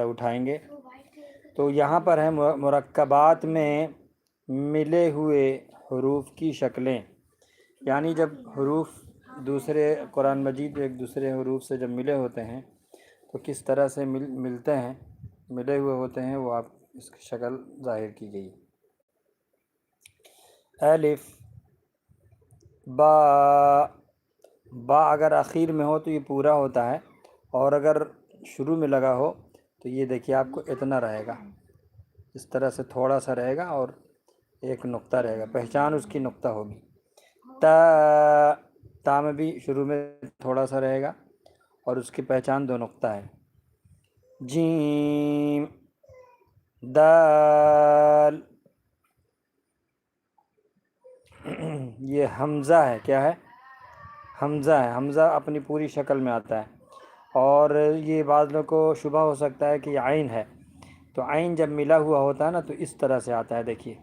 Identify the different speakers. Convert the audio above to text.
Speaker 1: اٹھائیں گے تو یہاں پر ہے مرکبات میں ملے ہوئے حروف کی شکلیں، یعنی جب حروف دوسرے قرآن مجید ایک دوسرے حروف سے جب ملے ہوتے ہیں تو کس طرح سے ملتے ہیں، ملے ہوئے ہوتے ہیں، وہ آپ اس کی شکل ظاہر کی گئی۔ الف، با، با اگر آخر میں ہو تو یہ پورا ہوتا ہے، اور اگر شروع میں لگا ہو تو یہ دیکھیے آپ کو اتنا رہے گا، اس طرح سے تھوڑا سا رہے گا اور ایک نقطہ رہے گا، پہچان اس کی نقطہ ہوگی۔ تا، تا میں بھی شروع میں تھوڑا سا رہے گا اور اس کی پہچان دو نقطہ ہے۔ جیم، دال، یہ حمزہ ہے، کیا ہے؟ حمزہ ہے۔ حمزہ اپنی پوری شکل میں آتا ہے، اور یہ بعض لوگوں کو شبہ ہو سکتا ہے کہ یہ عین ہے، تو عین جب ملا ہوا ہوتا ہے نا تو اس طرح سے آتا ہے، دیکھیے